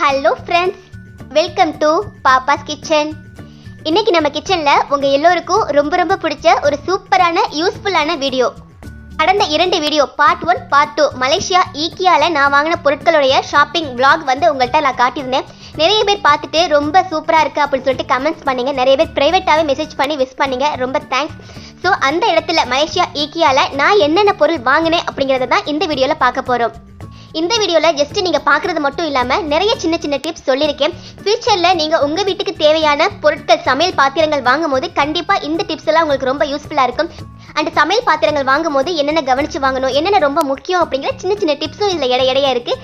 Hello friends, welcome to Pappa's kitchen. இன்னைக்கு நம்ம கிச்சனில் உங்கள் எல்லோருக்கும் ரொம்ப ரொம்ப பிடிச்ச ஒரு சூப்பரான யூஸ்ஃபுல்லான வீடியோ. கடந்த 2 வீடியோ பார்ட் 1 பார்ட் 2 மலேசியா ஈக்கியாவில் நான் வாங்கின பொருட்களுடைய ஷாப்பிங் vlog வந்து உங்கள்கிட்ட நான் காட்டியிருந்தேன். நிறைய பேர் பார்த்துட்டு ரொம்ப சூப்பராக இருக்குது அப்படின்னு சொல்லிட்டு கமெண்ட்ஸ் பண்ணிங்க. நிறைய பேர் ப்ரைவேட்டாகவே மெசேஜ் பண்ணி விஷ் பண்ணிங்க, ரொம்ப தேங்க்ஸ். ஸோ அந்த இடத்துல மலேசியா ஈக்கியாவில் நான் என்னென்ன பொருள் வாங்கினேன் அப்படிங்கிறத தான் இந்த வீடியோவில் பார்க்க போகிறோம். இந்த வீடியோவில் ஜஸ்ட் நீங்கள் பார்க்குறது மட்டும் இல்லாமல் நிறைய சின்ன சின்ன டிப்ஸ் சொல்லியிருக்கேன். ஃபியூச்சரில் நீங்கள் உங்கள் வீட்டுக்கு தேவையான பொருட்கள் சமையல் பாத்திரங்கள் வாங்கும் போது கண்டிப்பாக இந்த டிப்ஸ் எல்லாம் உங்களுக்கு ரொம்ப யூஸ்ஃபுல்லாக இருக்கும். அண்ட் சமையல் பாத்திரங்கள் வாங்கும் போது என்னென்ன கவனித்து வாங்கணும், என்னென்ன ரொம்ப முக்கியம் அப்படிங்கிற சின்ன சின்ன டிப்ஸும் இதில் இடையா இருக்குது.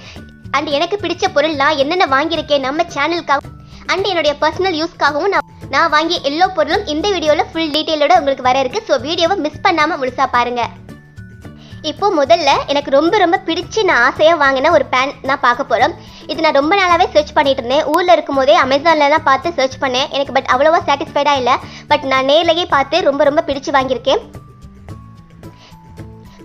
அண்ட் எனக்கு பிடிச்ச பொருள் நான் என்னென்ன வாங்கியிருக்கேன் நம்ம சேனலுக்காகவும் அண்ட் என்னுடைய பர்சனல் யூஸ்க்காகவும் நான் வாங்கிய எல்லா பொருளும் இந்த வீடியோவில் ஃபுல் டீட்டெயிலோட உங்களுக்கு வர இருக்குது. ஸோ வீடியோவை மிஸ் பண்ணாமல் முழுசாக பாருங்கள். இப்போ முதல்ல எனக்கு ரொம்ப ரொம்ப பிடிச்சி நான் ஆசையாக வாங்கின ஒரு பேன் நான் பார்க்க போகிறோம். இது நான் ரொம்ப நாளாகவே சர்ச் பண்ணிட்டு இருந்தேன். ஊரில் இருக்கும் போதே அமேசானில் தான் பார்த்து சர்ச் பண்ணேன். எனக்கு பட் அவ்வளோவா சாட்டிஸ்ஃபைடாக இல்லை. பட் நான் நேர்லேயே பார்த்து ரொம்ப ரொம்ப பிடிச்சி வாங்கியிருக்கேன்.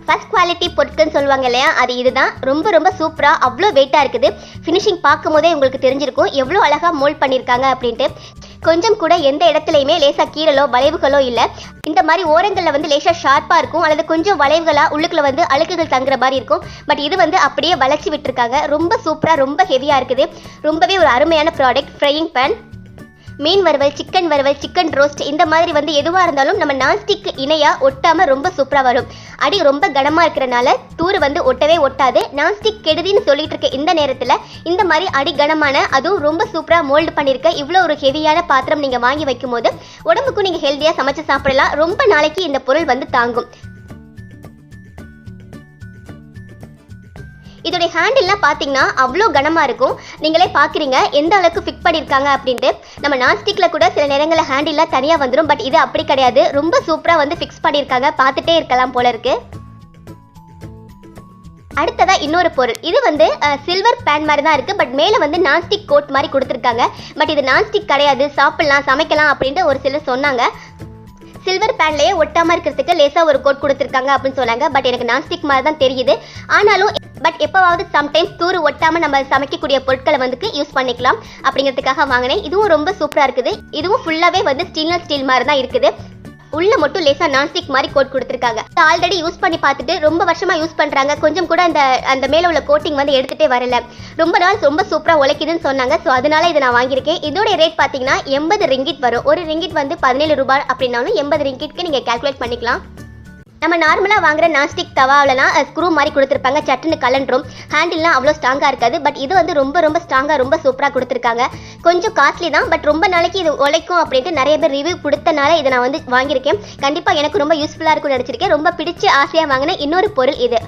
ஃபர்ஸ்ட் குவாலிட்டி பொருட்கள்னு சொல்லுவாங்க இல்லையா, அது இதுதான். ரொம்ப ரொம்ப சூப்பராக அவ்வளோ வெயிட்டாக இருக்குது. ஃபினிஷிங் பார்க்கும் போதே உங்களுக்கு தெரிஞ்சிருக்கும் எவ்வளோ அழகாக மோல்ட் பண்ணியிருக்காங்க அப்படின்ட்டு. கொஞ்சம் கூட எந்த இடத்துலையுமே லேசாக கீழலோ வளைவுகளோ இல்லை. இந்த மாதிரி ஓரங்களில் வந்து லேசாக ஷார்ப்பாக இருக்கும், அல்லது கொஞ்சம் வளைவுகளாக உள்ளுக்குள்ள வந்து அழுக்குகள் தங்குற மாதிரி இருக்கும். பட் இது வந்து அப்படியே வளைச்சி விட்டுருக்காங்க. ரொம்ப சூப்பராக ரொம்ப ஹெவியாக இருக்குது. ரொம்பவே ஒரு அருமையான ப்ராடக்ட். ஃப்ரையிங் பேன், மீன் வறுவல், சிக்கன் ரோஸ்ட், இந்த மாதிரி வந்து எதுவாக இருந்தாலும் நம்ம நான்ஸ்டிக் இணையாக ஒட்டாமல் ரொம்ப சூப்பராக வரும். அடி ரொம்ப கனமாக இருக்கிறனால தூர் வந்து ஒட்டவே ஒட்டாது. நான்ஸ்டிக் கெடுதின்னு சொல்லிட்டு இருக்க இந்த நேரத்தில் இந்த மாதிரி அடி கனமான அதுவும் ரொம்ப சூப்பராக மோல்டு பண்ணியிருக்க இவ்வளோ ஒரு ஹெவியான பாத்திரம் நீங்கள் வாங்கி வைக்கும் போது உடம்புக்கும் நீங்கள் ஹெல்த்தியாக சமைச்சு சாப்பிடலாம். ரொம்ப நாளைக்கு இந்த பொருள் வந்து தாங்கும். இதோடைய ஹேண்டில்லாம் பார்த்தீங்கன்னா அவ்வளோ கனமாக இருக்கும். நீங்களே பார்க்குறீங்க எந்த அளவுக்கு ஃபிட் பண்ணியிருக்காங்க அப்படின்ட்டு. நம்ம நான்ஸ்டிக்கில் கூட சில நேரங்களில் ஹேண்டில்லாம் தனியாக வந்துடும். பட் இது அப்படி கிடையாது. ரொம்ப சூப்பராக வந்து ஃபிக்ஸ் பண்ணியிருக்காங்க. பார்த்துட்டே இருக்கலாம் போல இருக்கு. அடுத்ததாக இன்னொரு பொருள். இது வந்து சில்வர் பேன் மாதிரி தான் இருக்குது. பட் மேலே வந்து நான்ஸ்டிக் கோட் மாதிரி கொடுத்துருக்காங்க. பட் இது நான்ஸ்டிக் கிடையாது, சாப்பிட்லாம் சமைக்கலாம் அப்படின்ட்டு ஒரு சிலர் சொன்னாங்க. சில்வர் பேன்லேயே ஒட்டாமல் இருக்கிறதுக்கு லேசாக ஒரு கோட் கொடுத்துருக்காங்க அப்படின்னு சொன்னாங்க. பட் எனக்கு நான்ஸ்டிக் மாதிரி தான் தெரியுது. ஆனாலும் பட் எப்போவாவது சம்டைம்ஸ் தூர் ஒட்டாமல் நம்ம சமைக்கக்கூடிய பொருட்களை வந்து யூஸ் பண்ணிக்கலாம் அப்படிங்கிறதுக்காக வாங்கினேன். இதுவும் ரொம்ப சூப்பராக இருக்குது. இதுவும் ஃபுல்லாகவே வந்து ஸ்டெயின்லெஸ் ஸ்டீல் மாதிரி தான் இருக்குது. உள்ள மட்டும் லேசாக நான்ஸ்டிக் மாதிரி கோட் கொடுத்துருக்காங்க. ஆல்ரெடி யூஸ் பண்ணி பார்த்துட்டு ரொம்ப வருஷமாக யூஸ் பண்ணுறாங்க. கொஞ்சம் கூட அந்த மேலே உள்ள கோட்டிங் வந்து எடுத்துகிட்டே வரல. ரொம்ப நாள் ரொம்ப சூப்பராக உழைக்குதுன்னு சொன்னாங்க. ஸோ அதனால இதை நான் வாங்கியிருக்கேன். இதோட ரேட் பார்த்தீங்கன்னா 80 ரிங்கிட் வரும். ஒரு ரிங்கிட் வந்து 17 ரூபாய் அப்படின்னாலும் 80 ரிங்கிட்க்கு நீங்கள் கால்குலேட் பண்ணிக்கலாம். நம்ம நார்மலாக வாங்குற நான்ஸ்டிக் தவாவிலலாம் ஸ்க்ரூ மாதிரி கொடுத்துருப்பாங்க, சட்டுன்னு கலண்டுரும். ஹேண்டில்லாம் அவ்வளோ ஸ்ட்ராங்காக இருக்காது. பட் இது வந்து ரொம்ப ரொம்ப ஸ்ட்ராங்காக ரொம்ப சூப்பராக கொடுத்துருக்காங்க. கொஞ்சம் காஸ்ட்லி தான், பட் ரொம்ப நாளைக்கு இது உழைக்கும் அப்படின்ட்டு நிறைய பேர் ரிவ்யூ கொடுத்தனால இதை நான் வந்து வாங்கியிருக்கேன். கண்டிப்பாக எனக்கு ரொம்ப யூஸ்ஃபுல்லாக இருக்கும்னு நினச்சிருக்கேன். ரொம்ப பிடிச்சி ஆசையாக வாங்கின இன்னொரு பொருள் இது.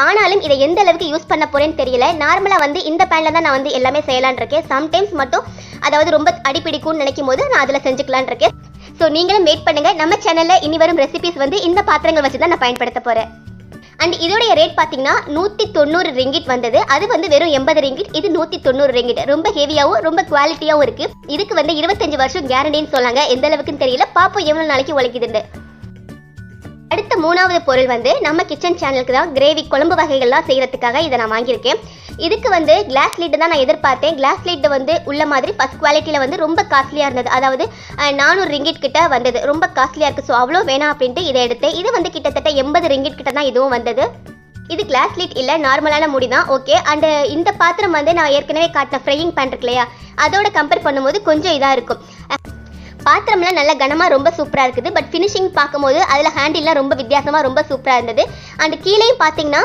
ஆனாலும் இதை எந்த அளவுக்கு யூஸ் பண்ண போறேன்னு தெரியல. நார்மலாக வந்து இந்த பேனில் தான் நான் வந்து எல்லாமே செய்யலான் இருக்கேன். சம்டைம்ஸ் மட்டும் அதாவது ரொம்ப அடிப்பிடிக்கும்னு நினைக்கும் போது நான் அதில் செஞ்சுக்கலான் இருக்கேன். ஸோ நீங்களும் வெயிட் பண்ணுங்க. நம்ம சேனலில் இனி வரும் ரெசிபிஸ் வந்து இந்த பாத்திரங்கள் வச்சு தான் நான் பயன்படுத்த போகிறேன். அண்ட் இதோடைய ரேட் பார்த்தீங்கன்னா 190 ரிங்கிட் வந்தது. அது வந்து வெறும் 80 ரிங்கிட். இது 190 ரிங்கிட். ரொம்ப ஹெவியாகவும் ரொம்ப குவாலிட்டியாகவும் இருக்குது. இதுக்கு வந்து 25 வருஷம் கேரண்டின்னு சொன்னாங்க. எந்த அளவுக்குன்னு தெரியல. பாப்போம் எவ்வளோ நாளைக்கு உழைக்குதுன்னு. அடுத்த 3வது பொருள் வந்து நம்ம கிச்சன் சேனலுக்கு தான் கிரேவி குழம்பு வகைகள்லாம் செய்கிறதுக்காக இதை நான் வாங்கியிருக்கேன். இதுக்கு வந்து கிளாஸ் லிட் தான் நான் எதிர்பார்த்தேன். கிளாஸ் லிட் வந்து உள்ள மாதிரி ஃபர்ஸ்ட் குவாலிட்டியில் வந்து ரொம்ப காஸ்ட்லியாக இருந்தது. அதாவது 400 ரிங்கிட் கிட்ட வந்தது. ரொம்ப காஸ்ட்லியாக இருக்குது. ஸோ அவ்வளோ வேணாம் அப்படின்ட்டு இதை எடுத்தேன். இது வந்து கிட்டத்தட்ட 80 ரிங்கிட் கிட்ட தான் இதுவும் வந்தது. இது கிளாஸ் லிட் இல்லை, நார்மலான முடி தான். ஓகே. அண்ட் இந்த பாத்திரம் வந்து நான் ஏற்கனவே காட்டின ஃப்ரையிங் பேன் இருக்கு இல்லையா, அதோட கம்பேர் பண்ணும்போது கொஞ்சம் இதாக இருக்கும். பாத்திரம்லாம் நல்ல கனமாக ரொம்ப சூப்பராக இருக்குது. பட் ஃபினிஷிங் பார்க்கும்போது அதில் ஹேண்டில்லாம் ரொம்ப வித்தியாசமாக ரொம்ப சூப்பராக இருந்தது. அண்ட் கீழேயும் பார்த்தீங்கன்னா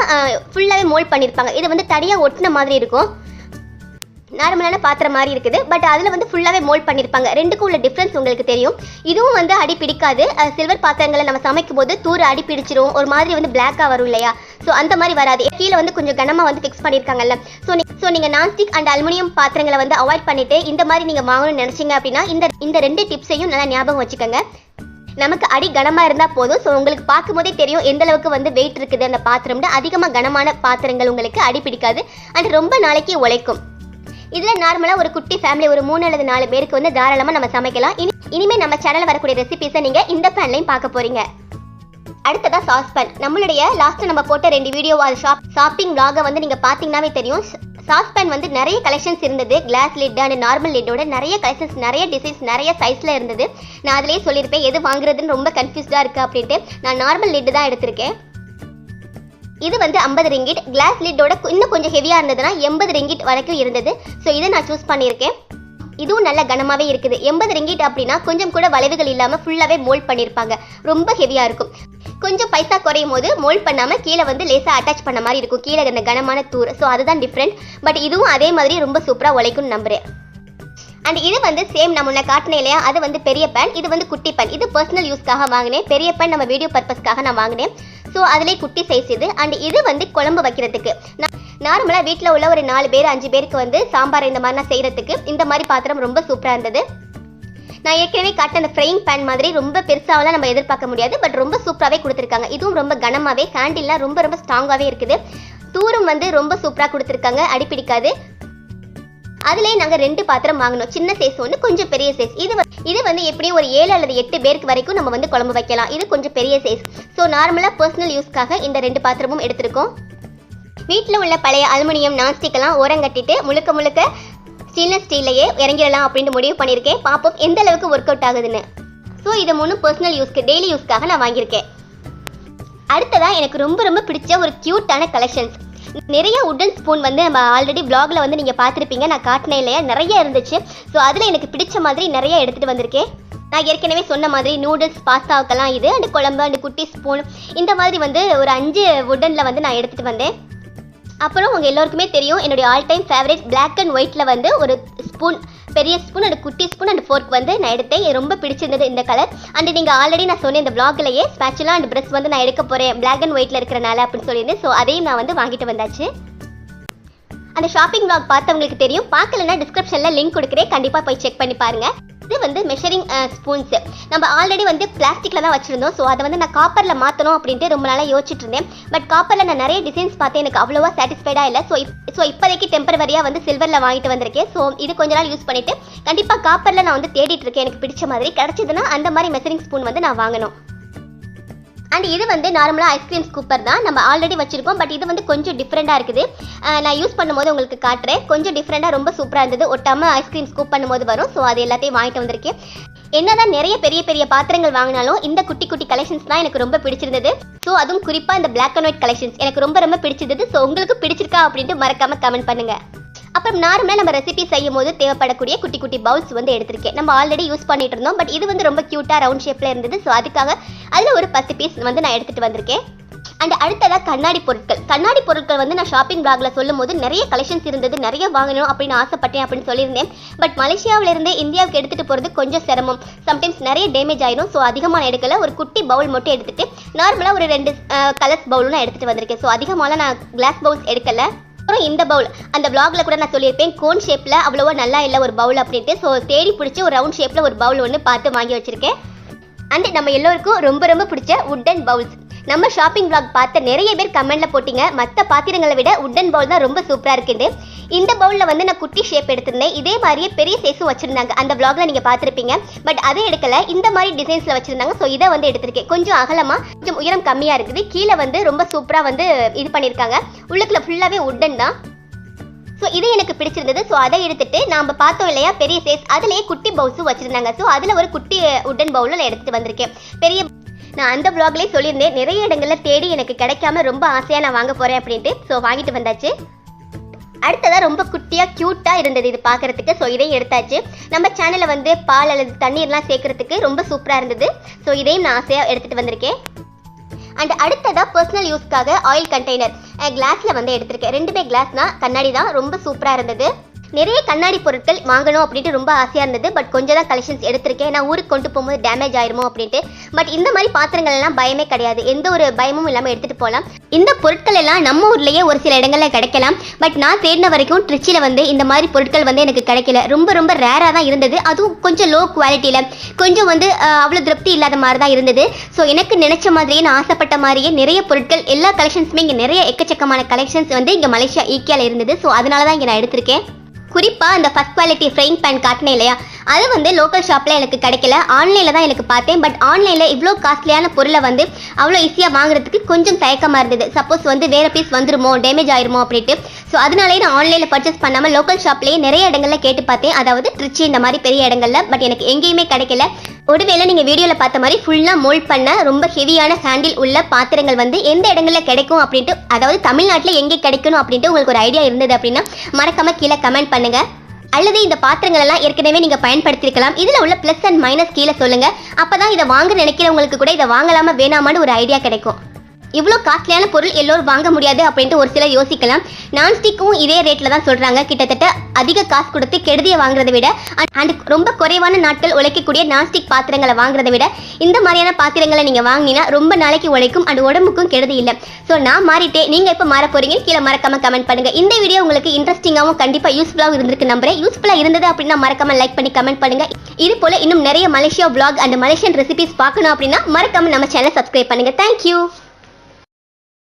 ஃபுல்லாகவே மோல்ட் பண்ணியிருப்பாங்க. இது வந்து தனியாக ஒட்டின மாதிரி இருக்கும். நார்மலான பாத்திரம் மாதிரி இருக்குது. பட் அதில் வந்து ஃபுல்லாகவே மோல்ட் பண்ணியிருப்பாங்க. ரெண்டுக்கும் உள்ள டிஃப்ரென்ஸ் உங்களுக்கு தெரியும். இதுவும் வந்து அடி பிடிக்காது. சில்வர் பாத்திரங்களை நம்ம சமைக்கும் போது தூர அடி பிடிச்சிரும், ஒரு மாதிரி வந்து பிளாக்காக வரும் இல்லையா. ஸோ அந்த மாதிரி வராது. கீழே வந்து கொஞ்சம் கனமாக வந்து ஃபிக்ஸ் பண்ணியிருக்காங்கல்ல. ஸோ நீங்கள் நான்ஸ்டிக் அண்ட் அலுமினியம் பாத்திரங்களை வந்து அவாய்ட் பண்ணிவிட்டு இந்த மாதிரி நீங்கள் வாங்கணும்னு நினச்சிங்க அப்படின்னா இந்த 2 டிப்ஸையும் நல்லா ஞாபகம் வச்சுக்கோங்க. நமக்கு அடி கனமாக இருந்தால் போதும். ஸோ உங்களுக்கு பார்க்கும்போதே தெரியும் எந்த அளவுக்கு வந்து வெயிட் இருக்குது அந்த பாத்திரம்னு. அதிகமாக கனமான பாத்திரங்கள் உங்களுக்கு அடி பிடிக்காது அண்ட் ரொம்ப நாளைக்கு உழைக்கும். இதில் நார்மலாக ஒரு குட்டி ஃபேமிலி ஒரு 3 அல்லது 4 பேருக்கு வந்து தாராளமாக நம்ம சமைக்கலாம். இனிமேல் நம்ம சேனலில் வரக்கூடிய ரெசிபிஸை நீங்கள் இந்த பேன்லையும் பார்க்க போகிறீங்க. அடுத்ததாக சாஸ்பேன். நம்மளுடைய லாஸ்ட்டு நம்ம போட்ட 2 வீடியோ ஷாப்பிங் vlog வந்து நீங்கள் பார்த்தீங்கன்னாவே தெரியும். சாஸ் பேன் வந்து நிறைய கலெக்ஷன்ஸ் இருந்தது. கிளாஸ் லிட் அண்ட் நார்மல் லிட்டோட நிறைய கலெக்ஷன்ஸ், நிறைய டிசைன்ஸ், நிறைய சைஸ்ல இருந்தது. நான் அதிலேயே சொல்லியிருப்பேன் எது வாங்குறதுன்னு ரொம்ப கன்ஃபியூஸ்டா இருக்கு அப்படின்ட்டு. நான் நார்மல் லிட் தான் எடுத்திருக்கேன். இது வந்து 50 ரிங்கிட். கிளாஸ் லிட்டோட இன்னும் கொஞ்சம் ஹெவியா இருந்ததுன்னா 80 ரிங்கிட் வரைக்கும் இருந்தது. ஸோ இதை நான் சூஸ் பண்ணியிருக்கேன். இதுவும் நல்ல கனமாவே இருக்குது. 80 ரிங்கிட் அப்படின்னா கொஞ்சம் கூட வளைவுகள் இல்லாம ஃபுல்லாவே மோல்ட் பண்ணியிருப்பாங்க. ரொம்ப ஹெவியா இருக்கும். கொஞ்சம் பைசா குறையும் போது மோல்ட் பண்ணாம கீழே வந்து லேசா அட்டாச் பண்ண மாதிரி இருக்கும், கீழே அந்த கனமான தூர். ஸோ அதுதான் டிஃப்ரெண்ட். பட் இதுவும் அதே மாதிரி ரொம்ப சூப்பரா உழைக்கும்னு நம்புறேன். அண்ட் இது வந்து சேம் நம்ம முன்ன காட்டினேன் இல்லையா, அது வந்து பெரிய பேன், இது வந்து குட்டி பேன். இது பர்சனல் யூஸ்க்காக வாங்கினேன். பெரிய பேன் நம்ம வீடியோ பர்பஸ்க்காக நான் வாங்கினேன். ஸோ அதுலேயே குட்டி சைஸ் இது. அண்ட் இது வந்து குழம்பு வைக்கிறதுக்கு. நார்மலாக வீட்டில் உள்ள ஒரு 4 பேர் 5 பேருக்கு வந்து சாம்பார் இந்த மாதிரிலாம் செய்கிறதுக்கு இந்த மாதிரி பாத்திரம் ரொம்ப சூப்பராக இருந்தது. நான் ஏற்கனவே காட்ட அந்த ஃப்ரைங் பேன் மாதிரி ரொம்ப பெருசாவெல்லாம் நம்ம எதிர்பார்க்க முடியாது. பட் ரொம்ப சூப்பராகவே கொடுத்துருக்காங்க. இதுவும் ரொம்ப கனமாகவே, ஹேண்டில்லாம் ரொம்ப ரொம்ப ஸ்ட்ராங்காகவே இருக்குது. தூரம் வந்து ரொம்ப சூப்பராக கொடுத்துருக்காங்க, அடிப்பிடிக்காது. அதுலேயே நாங்கள் 2 பாத்திரம் வாங்கினோம். சின்ன சைஸ் ஒன்று, கொஞ்சம் பெரிய சைஸ். இது வந்து எப்படியும் ஒரு 7 அல்லது 8 பேருக்கு வரைக்கும் நம்ம வந்து குழம்பு வைக்கலாம். இது கொஞ்சம் பெரிய சைஸ். ஸோ நார்மலாக பர்சனல் யூஸ்க்காக இந்த 2 பாத்திரமும் எடுத்திருக்கோம். வீட்டில் உள்ள பழைய அலுமினியம் நான்ஸ்டிக்கெல்லாம் ஓரங்கட்டிட்டு முழுக்க முழுக்க ஸ்டெயின்லெஸ் ஸ்டீல்லையே இறங்கிடலாம் அப்படின்னு முடிவு பண்ணியிருக்கேன். பார்ப்போம் எந்த அளவுக்கு ஒர்க் அவுட் ஆகுதுன்னு. ஸோ இதை 3 பர்சனல் யூஸ்க்கு, டெய்லி யூஸ்க்காக நான் வாங்கியிருக்கேன். அடுத்ததான் எனக்கு ரொம்ப ரொம்ப பிடிச்ச ஒரு க்யூட்டான கலெக்ஷன்ஸ். நிறைய உட்டன் ஸ்பூன் வந்து நம்ம ஆல்ரெடி vlogல வந்து நீங்கள் பார்த்துருப்பீங்க, நான் காட்டினேன் இல்லையா, நிறைய இருந்துச்சு. ஸோ அதில் எனக்கு பிடிச்ச மாதிரி நிறைய எடுத்துகிட்டு வந்திருக்கேன். நான் ஏற்கனவே சொன்ன மாதிரி நூடுல்ஸ், பாஸ்தாவுக்கெல்லாம் இது, அண்டு குழம்பு, அண்டு குட்டி ஸ்பூன், இந்த மாதிரி வந்து ஒரு 5 உட்டனில் வந்து நான் எடுத்துகிட்டு வந்தேன். அப்புறம் உங்கள் எல்லோருக்குமே தெரியும் என்னுடைய all time favourite black and ஒயிட்டில் வந்து ஒரு ஸ்பூன், பெரிய ஸ்பூன் அண்ட் குட்டி ஸ்பூன் அண்ட் ஃபோர்க் வந்து நான் எடுத்தேன். ரொம்ப பிடிச்சிருந்தது இந்த கலர். அண்ட் நீங்கள் ஆல்ரெடி நான் சொன்னேன் இந்த vlogலயே ஸ்பேச்சுலா அண்ட் பிரஷ் வந்து நான் எடுக்க போகிறேன் பிளாக் அண்ட் ஒயிட்டில் இருக்கிறனால அப்படின்னு சொல்லியிருந்தேன். ஸோ அதையும் நான் வந்து வாங்கிட்டு வந்தாச்சு. அந்த ஷாப்பிங் vlog பார்த்தவங்களுக்கு தெரியும். பார்க்கலன்னா டிஸ்கிரிப்ஷனில் லிங்க் கொடுக்குறேன், கண்டிப்பாக போய் செக் பண்ணி பாருங்கள். இது வந்து மெஷரிங் ஸ்பூன்ஸ். நம்ம ஆல்ரெடி வந்து பிளாஸ்டிக்கில் தான் வச்சுருந்தோம். ஸோ அதை வந்து நான் காப்பரில் மாற்றணும் அப்படின்ட்டு ரொம்ப நாளாக யோசிச்சுட்டு இருந்தேன். பட் காப்பரில் நான் நிறைய டிசைன்ஸ் பார்த்தேன், எனக்கு அவ்வளோவா சாட்டிஸ்ஃபைடாக இல்லை. ஸோ இப்போதைக்கு டெம்பரவரியாக வந்து சில்வரில் வாங்கிட்டு வந்திருக்கேன். ஸோ இது கொஞ்ச நாள் யூஸ் பண்ணிவிட்டு கண்டிப்பாக காப்பரில் நான் வந்து தேடிட்டு இருக்கேன். எனக்கு பிடிச்ச மாதிரி கிடச்சிதுன்னா அந்த மாதிரி மெஷரிங் ஸ்பூன் வந்து நான் வாங்கணும். அண்ட் இது வந்து நார்மலாக ஐஸ்கிரீம் ஸ்கூப்பர் தான் நம்ம ஆல்ரெடி வச்சுருக்கோம். பட் இது வந்து கொஞ்சம் டிஃப்ரெண்ட்டாக இருக்குது. நான் யூஸ் பண்ணும்போது உங்களுக்கு காட்டுறேன். கொஞ்சம் டிஃப்ரெண்ட்டாக ரொம்ப சூப்பராக இருந்தது. ஒட்டாமல் ஐஸ்கிரீம் ஸ்கூப் பண்ணும்போது வரும். ஸோ அது எல்லாத்தையும் வாங்கிட்டு வந்திருக்கேன். என்னதான் நிறைய பெரிய பெரிய பாத்திரங்கள் வாங்கினாலும் இந்த குட்டி குட்டி கலெக்ஷன்ஸ் தான் எனக்கு ரொம்ப பிடிச்சிருந்தது. ஸோ அதுவும் குறிப்பாக இந்த பிளாக் அண்ட் ஒயிட் கலெக்ஷன்ஸ் எனக்கு ரொம்ப ரொம்ப பிடிச்சிருந்தது. ஸோ உங்களுக்கு பிடிச்சிருக்கா அப்படின்ட்டு மறக்காமல் கமெண்ட் பண்ணுங்கள். அப்புறம் நார்மலாக நம்ம ரெசிபி செய்யும் போது தேவைப்படக்கூடிய குட்டி குட்டி பவுல்ஸ் வந்து எடுத்திருக்கேன். நம்ம ஆல்ரெடி யூஸ் பண்ணிட்டு இருந்தோம். பட் இது வந்து ரொம்ப க்யூட்டாக ரவுண்ட் ஷேப்பில் இருந்தது. ஸோ அதுக்காக அதில் ஒரு 10 பீஸ் வந்து நான் எடுத்துகிட்டு வந்திருக்கேன். அண்ட் அடுத்ததாக கண்ணாடி பொருட்கள் வந்து நான் ஷாப்பிங் vlogல சொல்லும் போது நிறைய கலெக்ஷன்ஸ் இருந்தது, நிறைய வாங்கணும் அப்படின்னு ஆசைப்பட்டேன் அப்படின்னு சொல்லியிருந்தேன். பட் மலேசியாவிலிருந்து இந்தியாவுக்கு எடுத்துகிட்டு போகிறது கொஞ்சம் சிரமம். சம்டைம்ஸ் நிறைய டேமேஜ் ஆயிடும். ஸோ அதிகமாக எடுக்கல, ஒரு குட்டி பவுல் மட்டும் எடுத்துகிட்டு நார்மலாக ஒரு 2 கலர்ஸ் பவுலும் நான் எடுத்துகிட்டு வந்திருக்கேன். ஸோ அதிகமாக நான் கிளாஸ் பவுல்ஸ் எடுக்கல. அப்புறம் இந்த பவுல் அந்த vlogல கூட நான் சொல்லியிருப்பேன், கோன் ஷேப்பில் அவ்வளோவா நல்லா இல்லை ஒரு பவுல் அப்படின்ட்டு. ஸோ தேடி பிடிச்சி ஒரு ரவுண்ட் ஷேப்பில் ஒரு பவுல் ஒன்று பார்த்து வாங்கி வச்சுருக்கேன். அண்ட் நம்ம எல்லோருக்கும் ரொம்ப ரொம்ப பிடிச்ச உட்டன் பவுல்ஸ். நம்ம ஷாப்பிங் vlog பார்த்த நிறைய பேர் கமெண்ட்ல போட்டிங்க, மற்ற பாத்திரங்களை விட உட்டன் பவுல் தான் ரொம்ப சூப்பராக இருக்குது. இந்த பவுலில் வந்து நான் குட்டி ஷேப் எடுத்திருந்தேன். இதே மாதிரியே பெரிய சைஸும் வச்சுருந்தாங்க. அந்த vlogல நீங்கள் பார்த்துருப்பீங்க. பட் அதை எடுக்கல, இந்த மாதிரி டிசைன்ஸில் வச்சுருந்தாங்க. ஸோ இதை வந்து எடுத்திருக்கேன். கொஞ்சம் அகலமாக, கொஞ்சம் உயரம் கம்மியாக இருக்குது. கீழே வந்து ரொம்ப சூப்பராக வந்து இது பண்ணியிருக்காங்க. உள்ளுக்குள்ள ஃபுல்லாகவே உட்டன் தான். ஸோ இது எனக்கு பிடிச்சிருந்தது. ஸோ அதை எடுத்துட்டு நாம் பார்த்தோம் இல்லையா பெரிய சைஸ், அதுலேயே குட்டி பவுல்ஸும் வச்சுருந்தாங்க. ஸோ அதில் ஒரு குட்டி உட்டன் பவுலில் நான் எடுத்துகிட்டு வந்திருக்கேன். நான் அந்த vlogலேயே சொல்லியிருந்தேன், நிறைய இடங்களில் தேடி எனக்கு கிடைக்காம ரொம்ப ஆசையாக நான் வாங்க போகிறேன் அப்படின்ட்டு. ஸோ வாங்கிட்டு வந்தாச்சு. அடுத்ததாக ரொம்ப குட்டியாக க்யூட்டாக இருந்தது இது பார்க்குறதுக்கு. ஸோ இதையும் எடுத்தாச்சு. நம்ம சேனலில் வந்து பால் அல்லது தண்ணீர்லாம் சேர்க்கறதுக்கு ரொம்ப சூப்பராக இருந்தது. ஸோ இதையும் நான் ஆசையாக எடுத்துகிட்டு வந்திருக்கேன். அண்ட் அடுத்ததாக பர்சனல் யூஸ்க்காக ஆயில் கண்டெய்னர் கிளாஸில் வந்து எடுத்திருக்கேன். 2மே கிளாஸ்னால் கண்ணாடி தான். ரொம்ப சூப்பராக இருந்தது. நிறைய கண்ணாடி பொருட்கள் வாங்கணும் அப்படின்ட்டு ரொம்ப ஆசையாக இருந்தது. பட் கொஞ்சம் தான் கலெக்ஷன்ஸ் எடுத்திருக்கேன். நான் ஊருக்கு கொண்டு போகும்போது டேமேஜ் ஆயிருமோ அப்படின்ட்டு. பட் இந்த மாதிரி பாத்திரங்கள் எல்லாம் பயமே கிடையாது. எந்த ஒரு பயமும் இல்லாமல் எடுத்துகிட்டு போகலாம். இந்த பொருட்கள் எல்லாம் நம்ம ஊர்லேயே ஒரு சில இடங்களில் கிடைக்கலாம். பட் நான் தேடின வரைக்கும் ட்ரிச்சியில் வந்து இந்த மாதிரி பொருட்கள் வந்து எனக்கு கிடைக்கல. ரொம்ப ரொம்ப ரேராக தான் இருந்தது. அதுவும் கொஞ்சம் லோ குவாலிட்டியில், கொஞ்சம் வந்து அவ்வளோ திருப்தி இல்லாத மாதிரி தான் இருந்தது. ஸோ எனக்கு நினச்ச மாதிரியே, நான் ஆசைப்பட்ட மாதிரியே நிறைய பொருட்கள், எல்லா கலெக்ஷன்ஸுமே இங்கே நிறைய எக்கச்சக்கமான கலெக்ஷன்ஸ் வந்து இங்கே மலேசியா ஈக்கியாவில் இருந்தது. ஸோ அதனால தான் இங்கே நான் எடுத்திருக்கேன். குறிப்பாக அந்த ஃபஸ்ட் குவாலிட்டி ஃப்ரைங் பேன் காட்டினேன் இல்லையா, அது வந்து லோக்கல் ஷாப்பில் எனக்கு கிடைக்கல. ஆன்லைனில் தான் எனக்கு பார்த்தேன். பட் ஆன்லைனில் இவ்வளோ காஸ்ட்லியான பொருளை வந்து அவ்வளோ ஈஸியாக வாங்குறதுக்கு கொஞ்சம் தயக்கமாக இருந்தது. சப்போஸ் வந்து வேறு பீஸ் வந்துருமோ, டேமேஜ் ஆயிருமோ அப்படின்ட்டு. ஸோ அதனாலேயே நான் ஆன்லைனில் பர்ச்சேஸ் பண்ணாமல் லோக்கல் ஷாப்லேயே நிறைய இடங்களில் கேட்டு பார்த்தேன், அதாவது திருச்சி இந்த மாதிரி பெரிய இடங்கள்ல. பட் எனக்கு எங்கேயுமே கிடைக்கல. ஒருவேளை நீங்கள் வீடியோவில் பார்த்த மாதிரி ஃபுல்லாக மோல்ட் பண்ண ரொம்ப ஹெவியான ஹேண்டில் உள்ள பாத்திரங்கள் வந்து எந்த இடங்களில் கிடைக்கும் அப்படின்ட்டு, அதாவது தமிழ்நாட்டில் எங்கே கிடைக்கணும் அப்படின்ட்டு உங்களுக்கு ஒரு ஐடியா இருந்தது அப்படின்னா மறக்காம கீழே கமெண்ட் பண்ணுங்க. அல்லது இந்த பாத்திரங்கள் எல்லாம் ஏற்கனவே நீங்கள் பயன்படுத்திருக்கலாம், இதில் உள்ள ப்ளஸ் அண்ட் மைனஸ் கீழே சொல்லுங்க. அப்பதான் இதை வாங்க நினைக்கிறவங்களுக்கு கூட இதை வாங்கலாமா வேணாமான்னு ஒரு ஐடியா கிடைக்கும். இவ்வளோ காஸ்ட்லியான பொருள் எல்லோரும் வாங்க முடியாது அப்படின்ட்டு ஒரு சிலர் யோசிக்கலாம். நான்ஸ்டிக்கும் இதே ரேட்டில் தான் சொல்கிறாங்க. கிட்டத்தட்ட அதிக காசு கொடுத்து கெடுதியை வாங்குறதை விட அண்ட் ரொம்ப குறைவான நாட்கள் உழைக்கக்கூடிய நான்ஸ்டிக் பாத்திரங்களை வாங்குறதை விட இந்த மாதிரியான பாத்திரங்களை நீங்கள் வாங்கினீங்கன்னா ரொம்ப நாளைக்கு உழைக்கும் அண்ட் உடம்புக்கும் கெடுதி இல்லை. ஸோ நான் மாறிட்டேன், நீங்கள் இப்போ மாற போகிறீங்க கீழே மறக்காம கமெண்ட் பண்ணுங்கள். இந்த வீடியோ உங்களுக்கு இன்ட்ரெஸ்டிங்காகவும் கண்டிப்பாக யூஸ்ஃபுல்லாகவும் இருந்திருக்கு நம்புறேன். யூஸ்ஃபுல்லாக இருந்தது அப்படின்னா மறக்காம லைக் பண்ணி கமெண்ட் பண்ணுங்கள். இது போல் இன்னும் நிறைய Malaysia vlog and Malaysian recipes பார்க்கணும் அப்படின்னா மறக்காம நம்ம சேனலை சப்ஸ்கிரைப் பண்ணுங்கள். தேங்க்யூ.